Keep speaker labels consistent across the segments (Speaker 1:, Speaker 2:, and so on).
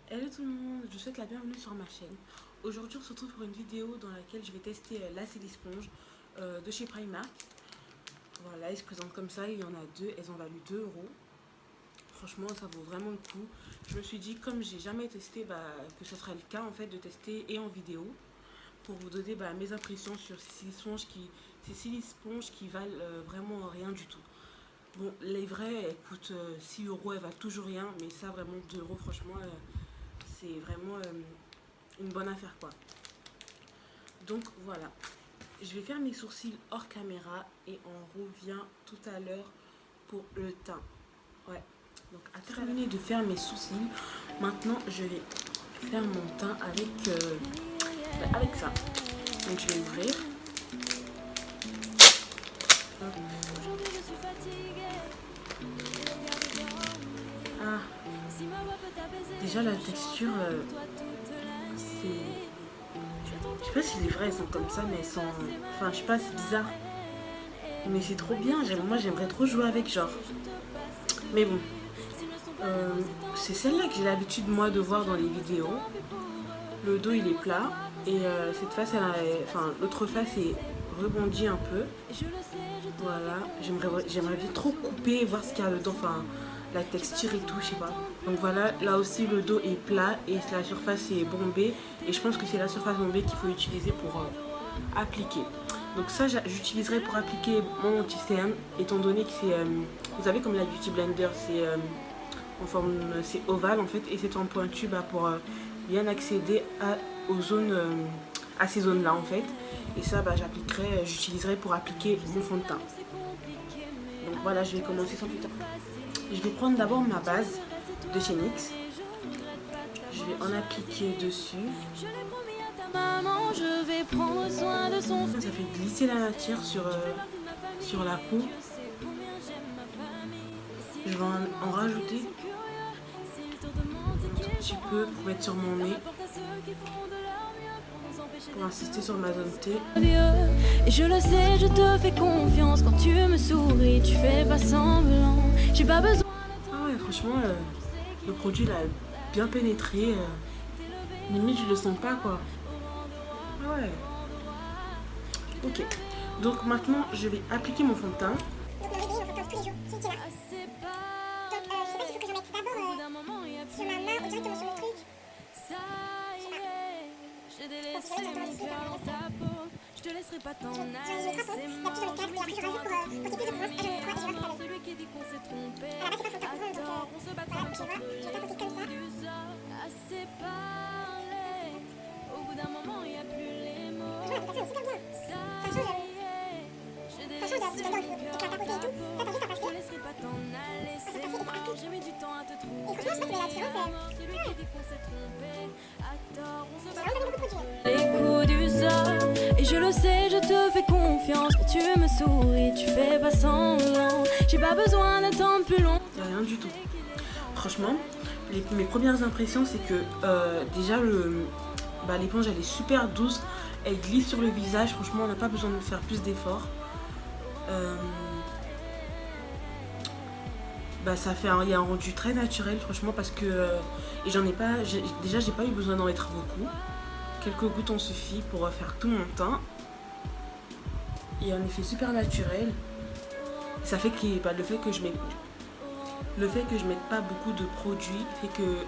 Speaker 1: Hello tout le monde, je vous souhaite la bienvenue sur ma chaîne. Aujourd'hui on se retrouve pour une vidéo dans laquelle je vais tester la Célisponge de chez Primark. Voilà, elle se présente comme ça, il y en a deux, elles ont valu 2 euros. Franchement ça vaut vraiment le coup. Je me suis dit comme j'ai jamais testé que ce serait le cas en fait de tester et en vidéo. Pour vous donner mes impressions sur ces Célisponges qui valent vraiment rien du tout. Bon, les vraies, elles coûtent 6 euros, elles valent toujours rien, mais ça vraiment 2 euros, franchement, c'est vraiment une bonne affaire quoi. Donc voilà, je vais faire mes sourcils hors caméra et on revient tout à l'heure pour le teint. Ouais, donc à terminer de faire mes sourcils, maintenant je vais faire mon teint avec ça. Donc je vais ouvrir. Ah, déjà la texture, c'est... Je sais pas si les vraies elles sont comme ça, mais elles sont... Enfin, je sais pas, c'est bizarre. Mais c'est trop bien, moi j'aimerais trop jouer avec, genre. Mais bon, c'est celle-là que j'ai l'habitude moi de voir dans les vidéos. Le dos il est plat et cette face, enfin l'autre face est rebondie un peu. Voilà, j'aimerais bien trop couper et voir ce qu'il y a dedans, enfin la texture et tout, je sais pas. Donc voilà, là aussi le dos est plat et la surface est bombée. Et je pense que c'est la surface bombée qu'il faut utiliser pour appliquer. Donc ça, j'utiliserai pour appliquer mon anti-cerne, étant donné que c'est, vous savez comme la Beauty Blender, c'est en forme, c'est ovale en fait, et c'est en pointu pour bien accéder à ces zones-là en fait. Et ça, j'utiliserai pour appliquer mon fond de teint. Donc voilà, je vais commencer sans plus tarder. Je vais prendre d'abord ma base de chez NYX. Je vais en appliquer dessus. Je vais prendre soin de son... Ça fait glisser la matière sur la peau. Je vais en rajouter un tout petit peu pour mettre sur mon nez. Pour insister sur ma zone T. Et je le sais, je te fais confiance. Quand tu me souris, tu fais pas semblant. J'ai pas besoin. Ah ouais, franchement, le produit là, bien pénétré. Limite, je le sens pas quoi. Ah ouais. Ok. Donc maintenant, je vais appliquer mon fond de teint.
Speaker 2: Donc me réveiller, mon fond de teint tous les jours, c'est utile. Donc je sais pas s'il faut que j'en mette d'abord sur ma main ou directement sur le truc.
Speaker 3: Je te laisserai pas t'en
Speaker 2: aller.
Speaker 3: C'est
Speaker 2: la petite sur le 4 et après je rajoute pour qu'il y ait plus de bronze. Et j'en mets 3 et je rajoute ça.
Speaker 3: celui qui dit qu'on s'est trompé.
Speaker 2: À la base c'est pas fond de teint bronze, donc voilà, tu vois, je vais tapoter comme ça.
Speaker 3: Assez parlé. Au bout d'un moment, il n'y a plus les mots.
Speaker 2: Franchement l'application est super bien. Ça change de la petite blender où il faut tapoter et tout. Ça t'as juste à passer.
Speaker 3: Je te laisserai pas t'en aller. C'est mort, j'ai mis du temps à te trouver.
Speaker 2: Et franchement je sais pas si la différence est...
Speaker 3: Celui qui dit qu'on s'est trompé. À tort, on se
Speaker 2: J'ai vraiment donné beaucoup de produits.
Speaker 3: les coups du sort. Et je le sais, je te fais confiance. Quand tu me souris, tu fais pas semblant. J'ai pas besoin d'attendre plus long.
Speaker 1: Il n'y a rien du tout. Franchement, mes premières impressions, c'est que déjà l'éponge elle est super douce. Elle glisse sur le visage. Franchement, on n'a pas besoin de faire plus d'efforts. Il y a un rendu très naturel, franchement, parce que et j'en ai pas. Déjà, j'ai pas eu besoin d'en mettre beaucoup. Quelques gouttes ont suffi pour faire tout mon teint. Il y a un effet super naturel. Ça fait que le fait que je mette pas beaucoup de produits fait que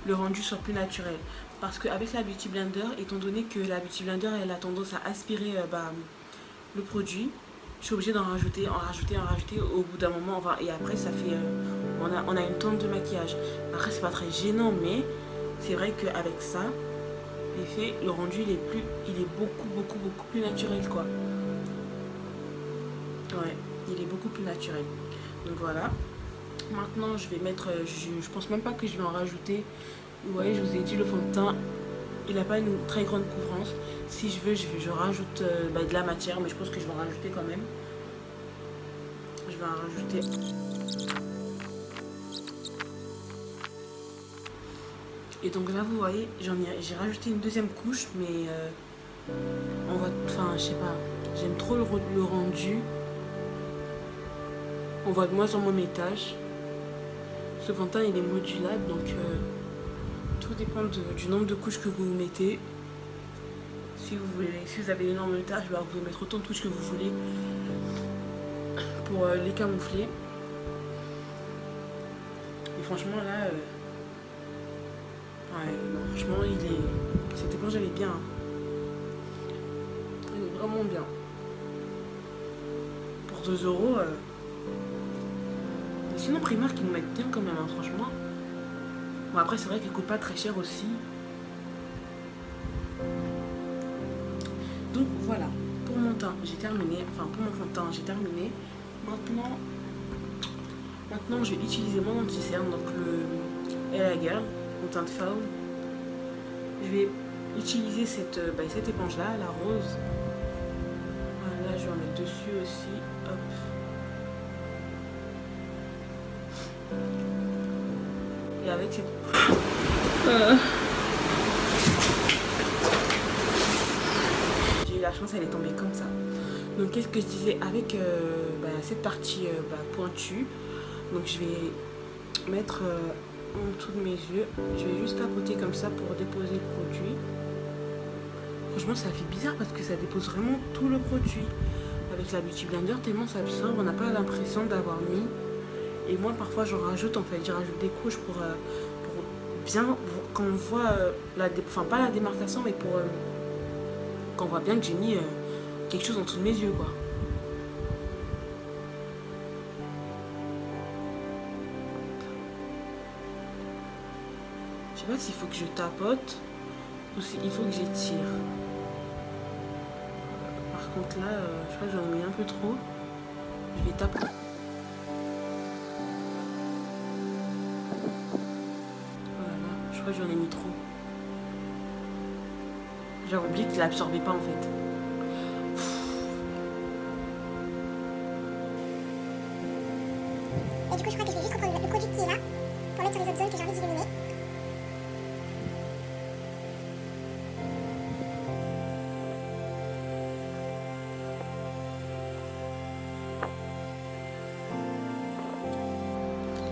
Speaker 1: le rendu soit plus naturel. Parce qu'avec la Beauty Blender, étant donné que la Beauty Blender elle a tendance à aspirer le produit, je suis obligée d'en rajouter, au bout d'un moment, et après ça fait on a une tonne de maquillage. Après c'est pas très gênant, mais c'est vrai qu'avec ça, l'effet, le rendu il est beaucoup plus naturel quoi. Ouais, il est beaucoup plus naturel. Donc voilà. Maintenant je vais mettre, je pense même pas que je vais en rajouter. Vous voyez, je vous ai dit, le fond de teint il n'a pas une très grande couvrance. Si je veux, je rajoute de la matière, mais je pense que je vais en rajouter quand même. Je vais en rajouter. Et donc là, vous voyez, j'ai rajouté une deuxième couche, mais je sais pas, j'aime trop le rendu. On voit de moins en moins mes tâches. Ce fond de teint il est modulable, donc tout dépend du nombre de couches que vous mettez. Si vous avez énormément de tâches, bah, vous pouvez mettre autant de couches que vous voulez pour les camoufler. Et franchement là, franchement cette éponge elle est bien. Elle est vraiment bien. Pour 2 euros. Sinon Primark ils nous mettent bien quand même, hein, franchement. Bon après c'est vrai qu'elle coûte pas très cher aussi. Donc voilà, pour mon teint j'ai terminé, enfin pour mon fond de teint j'ai terminé. Maintenant je vais utiliser mon anti-cerne, donc le Ella Girl, mon teint de fauve. Je vais utiliser cette éponge là, la rose. Voilà, je vais en mettre dessus aussi, hop. Et avec cette... J'ai eu la chance, elle est tombée comme ça. Donc qu'est-ce que je disais avec cette partie pointue. Donc je vais mettre en dessous de mes yeux. Je vais juste tapoter comme ça pour déposer le produit. Franchement ça fait bizarre parce que ça dépose vraiment tout le produit. Avec la Beauty Blender, tellement ça absorbe, on n'a pas l'impression d'avoir mis. Et moi parfois j'en rajoute en fait, je rajoute des couches pour bien, quand on voit, pas la démarcation, mais pour qu'on voit bien que j'ai mis quelque chose en dessous de mes yeux quoi. Je sais pas s'il faut que je tapote ou s'il faut que j'étire. Par contre là, je crois que j'en ai mis un peu trop. Je vais tapoter. Je crois que j'en ai mis trop. J'avais oublié qu'il l'absorbait pas en fait.
Speaker 2: Et du coup je crois que je vais juste reprendre le produit qui est là pour mettre sur les autres zones que j'ai envie d'illuminer.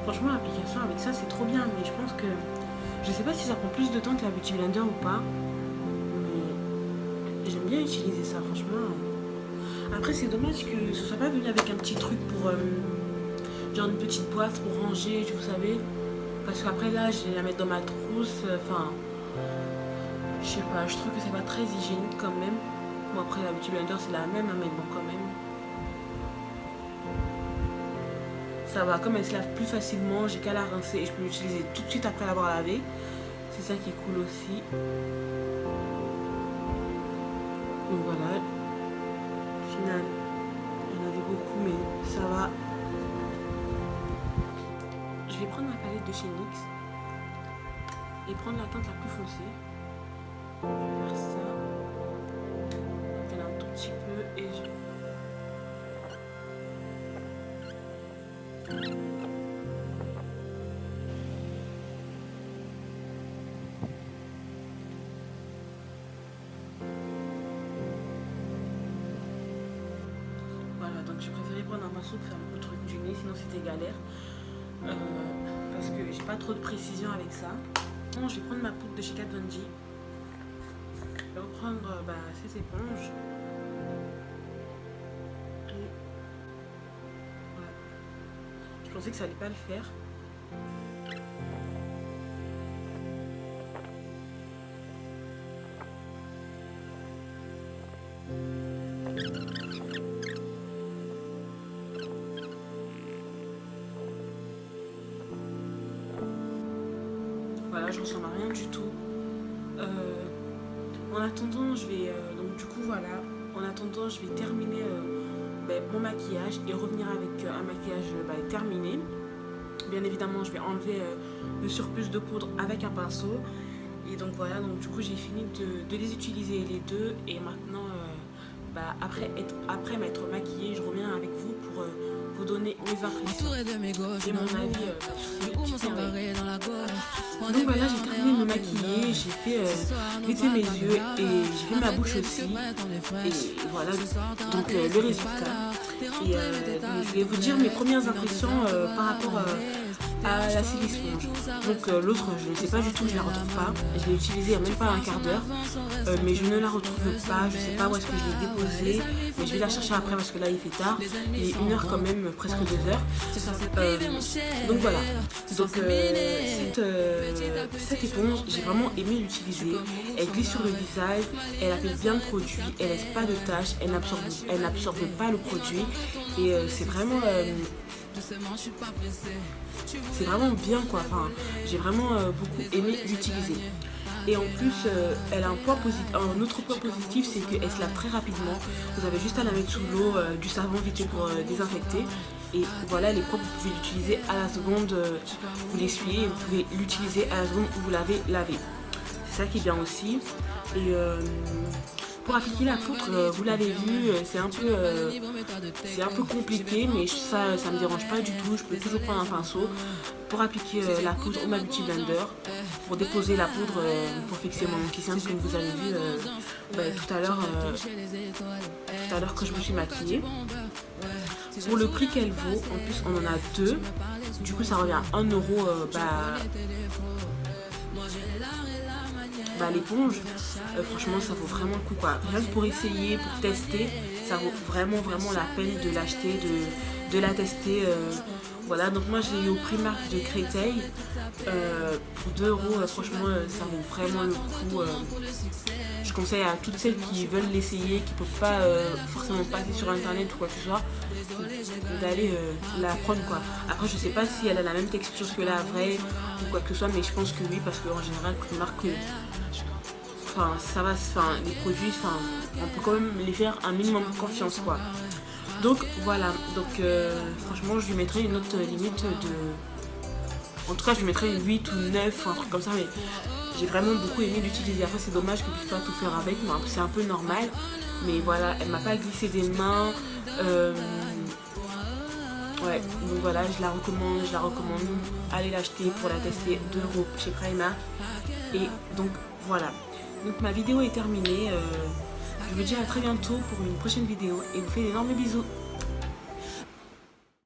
Speaker 1: Franchement l'application avec ça c'est trop bien, mais je pense que je sais pas si ça prend plus de temps que la Beauty Blender ou pas, mais j'aime bien utiliser ça franchement. Après c'est dommage que ce soit pas venu avec un petit truc pour genre une petite boîte pour ranger, vous savez, parce qu'après là je vais la mettre dans ma trousse, enfin je sais pas, je trouve que c'est pas très hygiénique quand même. Bon après la Beauty Blender c'est la même, mais bon quand même. Ça va, comme elle se lave plus facilement, j'ai qu'à la rincer et je peux l'utiliser tout de suite après l'avoir lavée. C'est ça qui est cool aussi. Donc voilà. Au final, il y en avait beaucoup, mais ça va. Je vais prendre ma palette de chez NYX et prendre la teinte la plus foncée. Je vais faire ça. Donc elle a un tout petit peu et je... Voilà, donc j'ai préféré prendre un pinceau pour faire le truc du nez, sinon c'était galère. Parce que j'ai pas trop de précision avec ça. Bon, je vais prendre ma poudre de chez Kat Von D. Je vais reprendre ces éponges. Et... voilà. Je pensais que ça allait pas le faire. Voilà, je ressemble à rien du tout. En attendant, je vais donc du coup voilà. En attendant, je vais terminer mon maquillage et revenir avec un maquillage terminé. Bien évidemment, je vais enlever le surplus de poudre avec un pinceau. Et donc voilà, donc du coup j'ai fini de les utiliser les deux. Et maintenant, après m'être maquillée, je reviens avec vous pour vous donner mes impressions et mon avis sur ces petits. Donc voilà, j'ai terminé de me maquiller, j'ai fait mes yeux et j'ai fait ma bouche aussi. Et voilà, donc le résultat. Et je vais vous dire mes premières impressions par rapport à la Silisponge. Donc l'autre, je ne sais pas du tout, je la retrouve pas. Je l'ai utilisée il n'y a même pas un quart d'heure, mais je ne la retrouve pas. Je sais pas où est-ce que je l'ai déposée, mais je vais la chercher après parce que là il fait tard. Il est 1h quand même, presque 2h. Donc voilà. Donc cette éponge, j'ai vraiment aimé l'utiliser. Elle glisse sur le visage, elle applique bien le produit, elle laisse pas de taches, elle n'absorbe pas le produit. Et c'est vraiment bien quoi. Enfin, j'ai vraiment beaucoup aimé l'utiliser. Et en plus, elle a un autre point positif, c'est qu'elle se lave très rapidement. Vous avez juste à la mettre sous l'eau, du savon vite fait pour désinfecter. Et voilà, elle est propre, vous pouvez l'utiliser à la seconde, vous l'essuyez et vous pouvez l'utiliser à la seconde où vous l'avez lavé. C'est ça qui est bien aussi. Et pour appliquer la poudre, vous l'avez vu, c'est un peu compliqué, mais ça me dérange pas du tout. Je peux toujours prendre un pinceau pour appliquer la poudre au Beauty Blender, pour déposer la poudre, pour fixer mon anti-cerne comme vous avez vu tout à l'heure que je me suis maquillée. Pour le prix qu'elle vaut, en plus on en a deux, du coup ça revient à 1 euro l'éponge. Franchement ça vaut vraiment le coup quoi. Rien que pour essayer, pour tester, ça vaut vraiment la peine de l'acheter, de la tester. Voilà, donc moi j'ai eu au Primark de Créteil pour 2 euros. Franchement ça vaut vraiment le coup. Je conseille à toutes celles qui veulent l'essayer, qui ne peuvent pas forcément passer sur internet ou quoi que ce soit, d'aller la prendre quoi. Après je sais pas si elle a la même texture que la vraie ou quoi que ce soit, mais je pense que oui, parce qu'en général Primark, ça va, les produits, on peut quand même les faire un minimum de confiance quoi. Donc voilà, donc franchement je lui mettrai une autre limite en tout cas je lui mettrai une 8 ou 9, un truc comme ça, mais j'ai vraiment beaucoup aimé l'utiliser. Après c'est dommage que je puisse pas tout faire avec, mais c'est un peu normal. Mais voilà, elle m'a pas glissé des mains. Ouais, donc voilà, je la recommande. Allez l'acheter pour la tester, 2 euros chez Primark. Et donc voilà. Donc ma vidéo est terminée. Je vous dis à très bientôt pour une prochaine vidéo et vous fais d'énormes bisous.